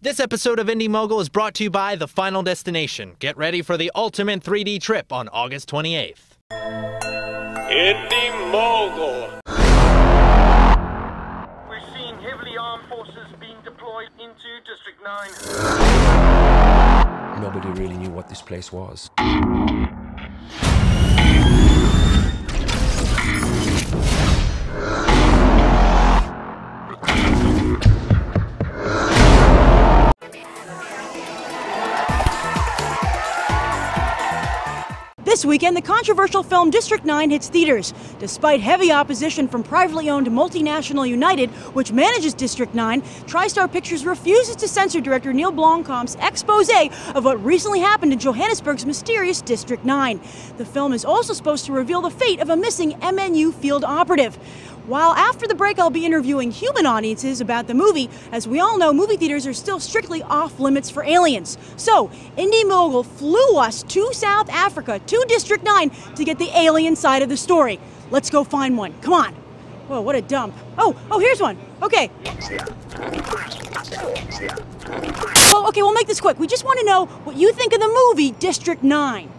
This episode of Indy Mogul is brought to you by The Final Destination. Get ready for the ultimate 3D trip on August 28th. Indy Mogul. We're seeing heavily armed forces being deployed into District 9. Nobody really knew what this place was. This weekend, the controversial film District 9 hits theaters. Despite heavy opposition from privately owned multinational United, which manages District 9, TriStar Pictures refuses to censor director Neill Blomkamp's expose of what recently happened in Johannesburg's mysterious District 9. The film is also supposed to reveal the fate of a missing MNU field operative. While after the break, I'll be interviewing human audiences about the movie. As we all know, movie theaters are still strictly off limits for aliens. So, Indy Mogul flew us to South Africa, to District 9, to get the alien side of the story. Let's go find one. Come on. Whoa, what a dump. Oh, here's one. Okay. Well, okay, we'll make this quick. We just want to know what you think of the movie District 9.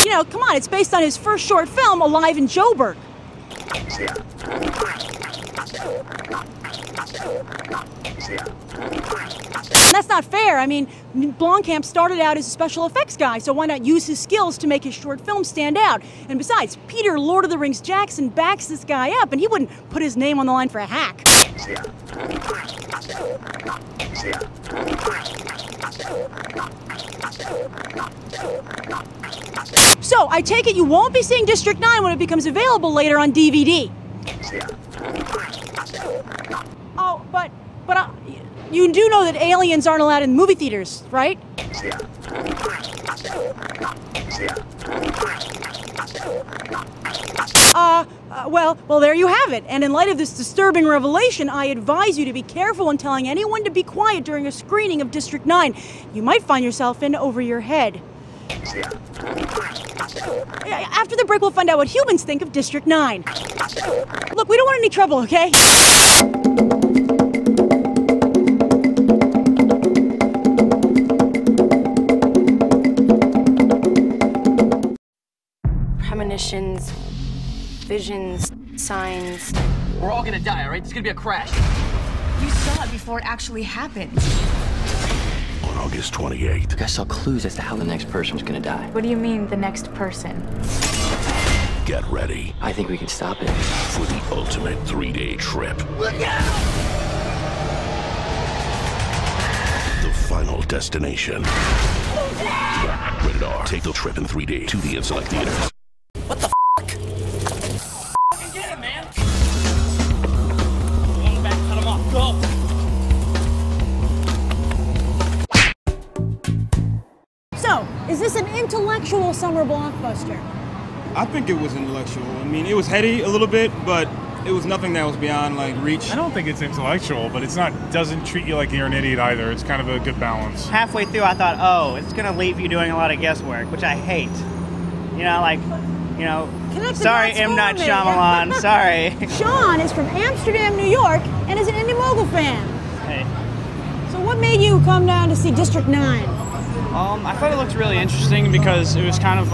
You know, come on, it's based on his first short film, Alive in Joburg. That's not fair. I mean, Blomkamp started out as a special effects guy, so why not use his skills to make his short film stand out? And besides, Peter Lord of the Rings Jackson backs this guy up, and he wouldn't put his name on the line for a hack. So, I take it you won't be seeing District 9 when it becomes available later on DVD. Oh, but you do know that aliens aren't allowed in movie theaters, right? Well, there you have it. And in light of this disturbing revelation, I advise you to be careful when telling anyone to be quiet during a screening of District 9. You might find yourself in over your head. After the break, we'll find out what humans think of District 9. Look, we don't want any trouble, okay? Premonitions, visions, signs. We're all gonna die, all right? There's gonna be a crash. You saw it before it actually happened. On August 28th. I saw clues as to how the next person was gonna die. What do you mean, the next person? Get ready I think we can stop it. for the ultimate 3-day trip. Look out! The Final Destination. Rated R. Take the trip in 3D. 2D and select theaters. What the f***? Get him, man! One back, cut him off. Go! So, is this an intellectual summer blockbuster? I think it was intellectual. I mean, it was heady a little bit, but it was nothing that was beyond, like, reach. I don't think it's intellectual, but doesn't treat you like you're an idiot either. It's kind of a good balance. Halfway through, I thought, oh, it's going to leave you doing a lot of guesswork, which I hate. You know, like, you know, sorry, M. Night Shyamalan, sorry. Sean is from Amsterdam, New York, and is an Indy Mogul fan. Hey. So what made you come down to see District 9? I thought it looked really interesting because it was kind of,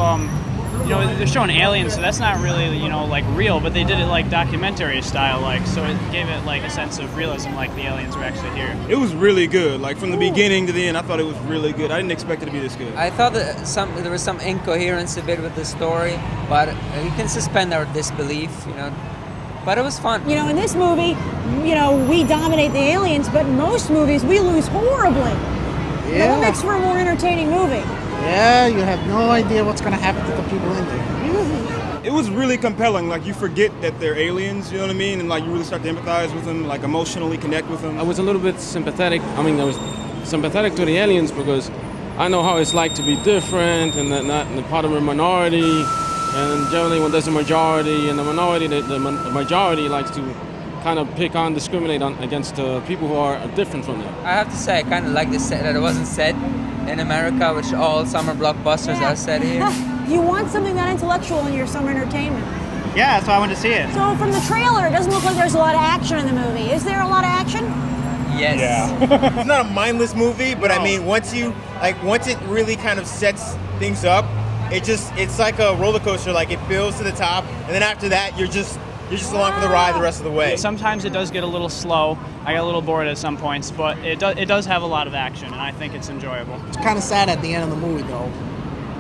you know, they're showing aliens, so that's not really, you know, like real, but they did it like documentary style, like, so it gave it like a sense of realism, like the aliens were actually here. It was really good. Like, from the beginning to the end, I thought it was really good. I didn't expect it to be this good. I thought that there was some incoherence a bit with the story, but you can suspend our disbelief, you know. But it was fun. You know, in this movie, you know, we dominate the aliens, but in most movies, we lose horribly. Yeah. You know, what makes for a more entertaining movie? Yeah, you have no idea what's going to happen to the people in there. It was really compelling. Like, you forget that they're aliens, you know what I mean? And, like, you really start to empathize with them, like, emotionally connect with them. I was a little bit sympathetic. I mean, I was sympathetic to the aliens because I know how it's like to be different and not part of a minority. And generally when there's a majority and the minority, the majority likes to kind of pick on, discriminate against people who are different from them. I have to say, I kind of like this that it wasn't set in America, which all summer blockbusters are set here. You want something that intellectual in your summer entertainment. Yeah, that's why I wanted to see it. So from the trailer, it doesn't look like there's a lot of action in the movie. Is there a lot of action? Yes. Yeah. It's not a mindless movie, but I mean, once it really kind of sets things up, it's like a roller coaster. Like it builds to the top, and then after that, you're just along for the ride the rest of the way. Sometimes it does get a little slow. I got a little bored at some points, but it does have a lot of action, and I think it's enjoyable. It's kind of sad at the end of the movie, though.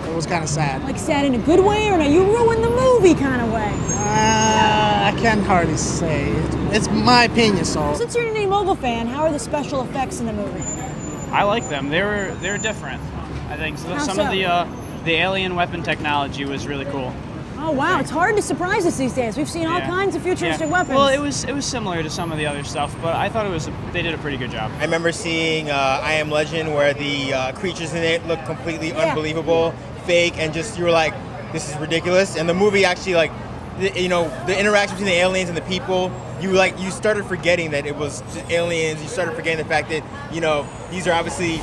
It was kind of sad. Like sad in a good way, or no, you ruined the movie kind of way? I can't hardly say. It's my opinion, so. Since you're an Indy Mogul fan, how are the special effects in the movie? I like them. They're different, I think. So some of the alien weapon technology was really cool. Oh wow, it's hard to surprise us these days. We've seen all kinds of futuristic weapons. Well, it was similar to some of the other stuff, but I thought they did a pretty good job. I remember seeing I Am Legend, where the creatures in it looked completely unbelievable, fake, and just you were like, this is ridiculous. And the movie actually, like, the interaction between the aliens and the people, you started forgetting that it was just aliens. You started forgetting the fact that these are obviously.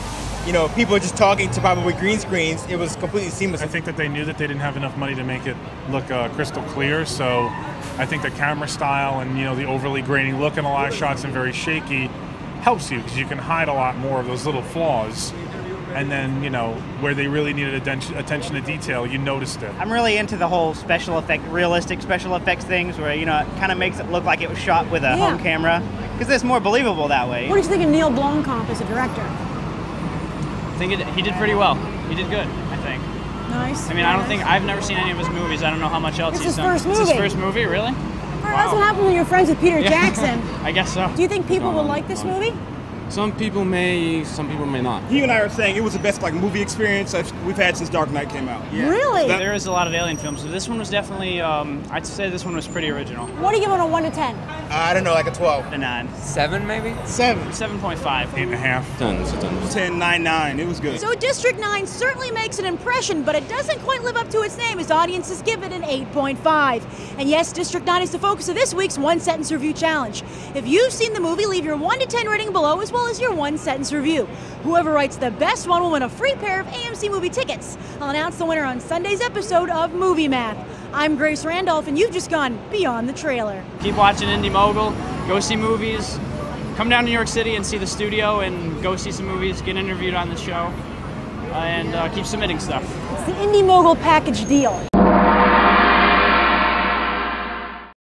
People are just talking to probably green screens. It was completely seamless. I think that they knew that they didn't have enough money to make it look crystal clear, so I think the camera style and the overly grainy look in a lot of shots and very shaky helps you because you can hide a lot more of those little flaws. And then, where they really needed attention to detail, you noticed it. I'm really into the whole realistic special effects things where, it kind of makes it look like it was shot with a home camera because it's more believable that way. What did you think of Neill Blomkamp as a director? I think he did pretty well. He did good, I think. Nice. I mean, I've never seen any of his movies. I don't know how much else he's done. It's his first movie. It's his first movie, really? Well, that's what happens when you're friends with Peter Jackson. I guess so. Do you think people will like this movie? Some people may, some people may not. You and I are saying it was the best movie experience we've had since Dark Knight came out. Yeah. Really? There is a lot of alien films, but this one was definitely, I'd say this one was pretty original. What do you give it on a 1 to 10? I don't know, like a 12. A 9. 7 maybe? 7.5. 8.5. 10. 10.99. It was good. So District 9 certainly makes an impression, but it doesn't quite live up to its name as audiences give it an 8.5. And yes, District 9 is the focus of this week's One Sentence Review Challenge. If you've seen the movie, leave your 1 to 10 rating below as well as your 1 sentence review. Whoever writes the best one will win a free pair of AMC movie tickets. I'll announce the winner on Sunday's episode of Movie Math. I'm Grace Randolph, and you've just gone beyond the trailer. Keep watching Indy Mogul, go see movies, come down to New York City and see the studio and go see some movies, get interviewed on the show, and keep submitting stuff. It's the Indy Mogul package deal.